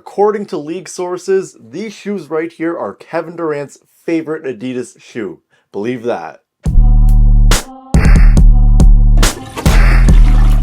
According to league sources, these shoes right here are Kevin Durant's favorite Adidas shoe. Believe that.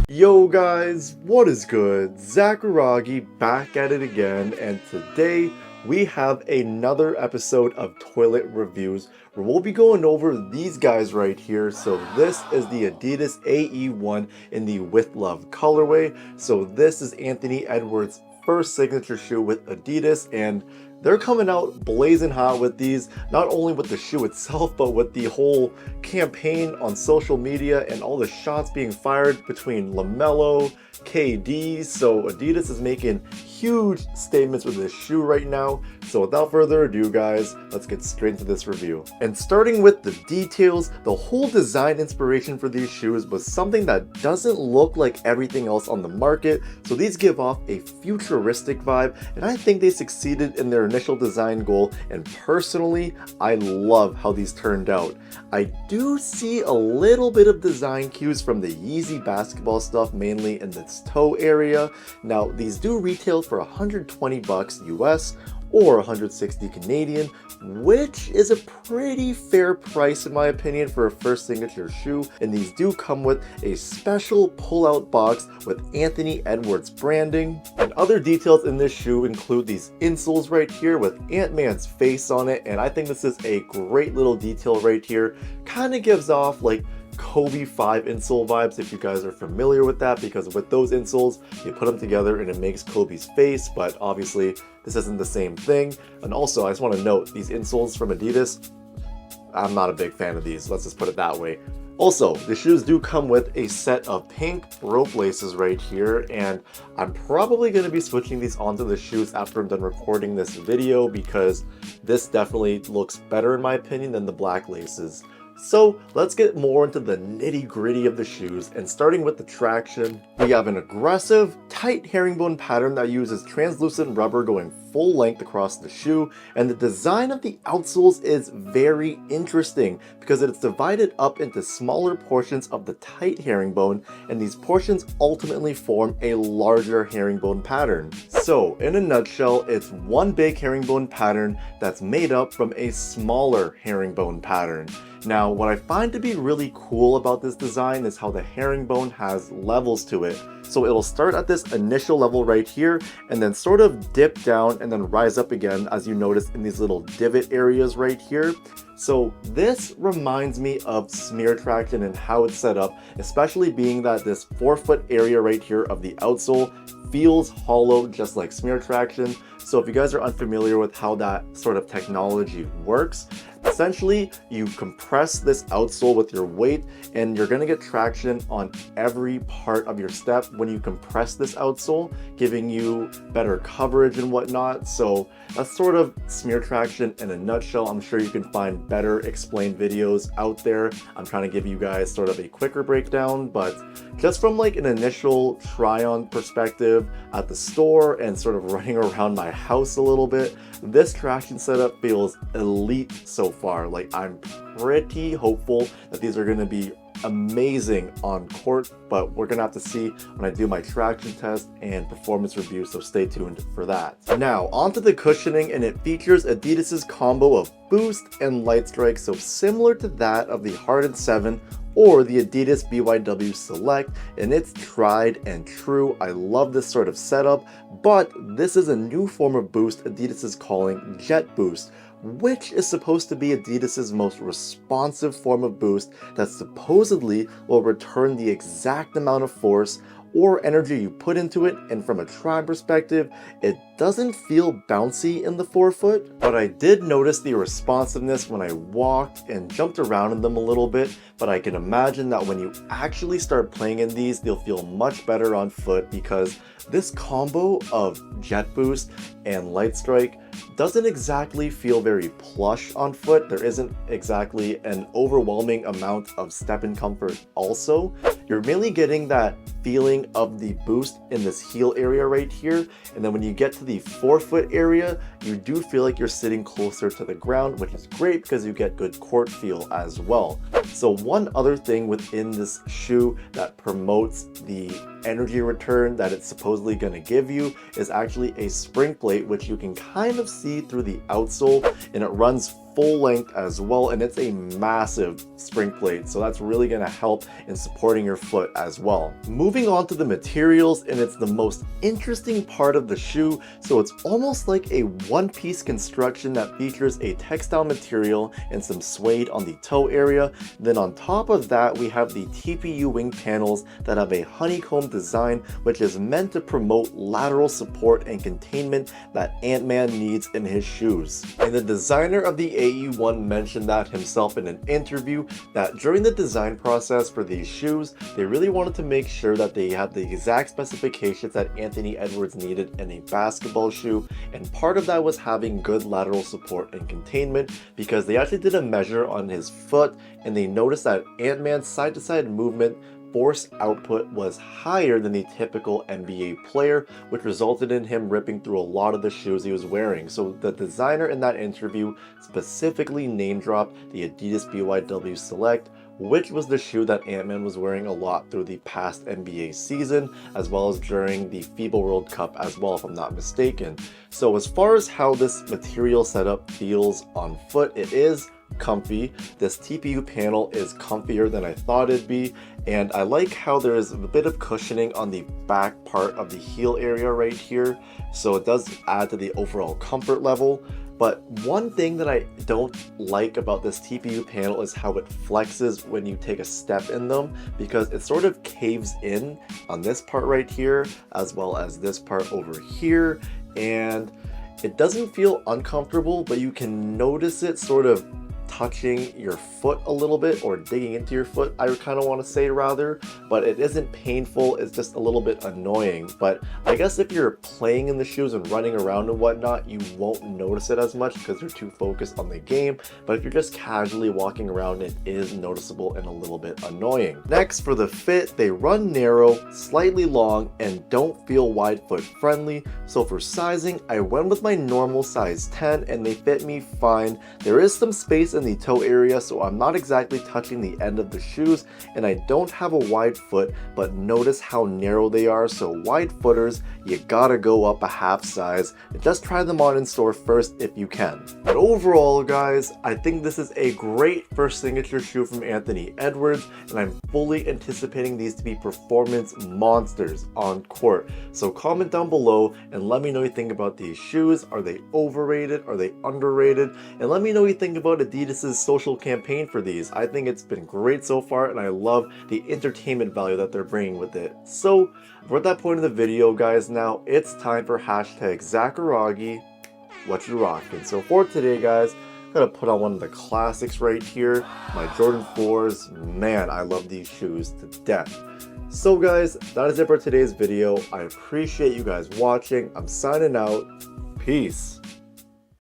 Yo guys, what is good? Zakuragi back at it again, and today we have another episode of Toilet Reviews where we'll be going over these guys right here. So this is the Adidas AE1 in the With Love colorway. So this is Anthony Edwards' first signature shoe with Adidas, and they're coming out blazing hot with these, not only with the shoe itself, but with the whole campaign on social media and all the shots being fired between LaMelo, KD. So Adidas is making huge statements with this shoe right now. So without further ado guys, let's get straight into this review. And starting with the details, the whole design inspiration for these shoes was something that doesn't look like everything else on the market. So these give off a futuristic vibe, and I think they succeeded in their initial design goal, and personally I love how these turned out. I do see a little bit of design cues from the Yeezy basketball stuff, mainly in this toe area. Now these do retail for 120 bucks US or 160 Canadian, which is a pretty fair price in my opinion for a first signature shoe. And these do come with a special pull-out box with Anthony Edwards branding. And other details in this shoe include these insoles right here with Ant-Man's face on it, and I think this is a great little detail right here. Kind of gives off like Kobe 5 insole vibes if you guys are familiar with that, because with those insoles you put them together and it makes Kobe's face, but obviously this isn't the same thing. And also I just want to note, these insoles from Adidas, I'm not a big fan of these, let's just put it that way. Also, the shoes do come with a set of pink rope laces right here, and I'm probably going to be switching these onto the shoes after I'm done recording this video, because this definitely looks better in my opinion than the black laces. So let's get more into the nitty-gritty of the shoes, and starting with the traction, we have an aggressive, tight herringbone pattern that uses translucent rubber going full length across the shoe, and the design of the outsoles is very interesting because it's divided up into smaller portions of the tight herringbone, and these portions ultimately form a larger herringbone pattern. So in a nutshell, it's one big herringbone pattern that's made up from a smaller herringbone pattern. Now, what I find to be really cool about this design is how the herringbone has levels to it. So it'll start at this initial level right here and then sort of dip down and then rise up again, as you notice in these little divot areas right here. So this reminds me of smear traction and how it's set up, especially being that this forefoot area right here of the outsole feels hollow just like smear traction. So if you guys are unfamiliar with how that sort of technology works, essentially you compress this outsole with your weight and you're going to get traction on every part of your step when you compress this outsole, giving you better coverage and whatnot. So that's sort of smear traction in a nutshell. I'm sure you can find better explained videos out there. I'm trying to give you guys sort of a quicker breakdown, but just from like an initial try-on perspective at the store and sort of running around my house a little bit, this traction setup feels elite so far. Like, I'm pretty hopeful that these are going to be amazing on court, but we're gonna have to see when I do my traction test and performance review, so stay tuned for that. Now onto the cushioning, and it features Adidas's combo of boost and light strike, so similar to that of the Harden 7 or the Adidas BYW Select, and it's tried and true. I love this sort of setup, but this is a new form of boost Adidas is calling Jet Boost, which is supposed to be Adidas's most responsive form of boost that supposedly will return the exact amount of force or energy you put into it, and from a try perspective, it doesn't feel bouncy in the forefoot, but I did notice the responsiveness when I walked and jumped around in them a little bit. But I can imagine that when you actually start playing in these, they'll feel much better on foot, because this combo of Jet Boost and Light Strike doesn't exactly feel very plush on foot. There isn't exactly an overwhelming amount of step-in comfort also. you're mainly getting that feeling of the boost in this heel area right here, and then when you get to the forefoot area, you do feel like you're sitting closer to the ground, which is great because you get good court feel as well. So one other thing within this shoe that promotes the energy return that it's supposedly going to give you is actually a spring plate, which you can kind of see through the outsole, and it runs full length as well, and it's a massive spring plate, so that's really going to help in supporting your foot as well. Moving on to the materials, and it's the most interesting part of the shoe. So it's almost like a one-piece construction that features a textile material and some suede on the toe area. Then on top of that, we have the TPU wing panels that have a honeycomb design, which is meant to promote lateral support and containment that Ant-Man needs in his shoes. And the designer of the AE1 mentioned that himself in an interview, that during the design process for these shoes, they really wanted to make sure that they had the exact specifications that Anthony Edwards needed in a basketball shoe, and part of that was having good lateral support and containment, because they actually did a measure on his foot and they noticed that Ant-Man's side-to-side movement force output was higher than the typical NBA player, which resulted in him ripping through a lot of the shoes he was wearing. So the designer in that interview specifically name dropped the Adidas BYW Select, which was the shoe that Ant-Man was wearing a lot through the past NBA season, as well as during the FIBA World Cup as well, if I'm not mistaken. So as far as how this material setup feels on foot, it is comfy. This TPU panel is comfier than I thought it'd be, and I like how there is a bit of cushioning on the back part of the heel area right here, so it does add to the overall comfort level. But one thing that I don't like about this TPU panel is how it flexes when you take a step in them, because it sort of caves in on this part right here as well as this part over here, and it doesn't feel uncomfortable, but you can notice it sort of touching your foot a little bit, or digging into your foot, I kind of want to say rather, but it isn't painful, it's just a little bit annoying. But I guess if you're playing in the shoes and running around and whatnot, you won't notice it as much because you're too focused on the game, but if you're just casually walking around, it is noticeable and a little bit annoying. Next, for the fit, they run narrow, slightly long, and don't feel wide foot friendly. So for sizing, I went with my normal size 10 and they fit me fine. There is some space in the toe area, so I'm not exactly touching the end of the shoes, and I don't have a wide foot, but notice how narrow they are. So wide footers, you gotta go up a half size and just try them on in store first if you can. But overall guys, I think this is a great first signature shoe from Anthony Edwards, and I'm fully anticipating these to be performance monsters on court. So comment down below and let me know what you think about these shoes. Are they overrated? Are they underrated? And let me know what you think about Adidas' social campaign for these. I think it's been great so far, and I love the entertainment value that they're bringing with it. So we're at that point in the video guys, now it's time for hashtag Zacharagi, what you rockin'. So for today guys, I'm gonna put on one of the classics right here, my Jordan 4s. Man, I love these shoes to death. So guys, that is it for today's video. I appreciate you guys watching. I'm signing out. Peace.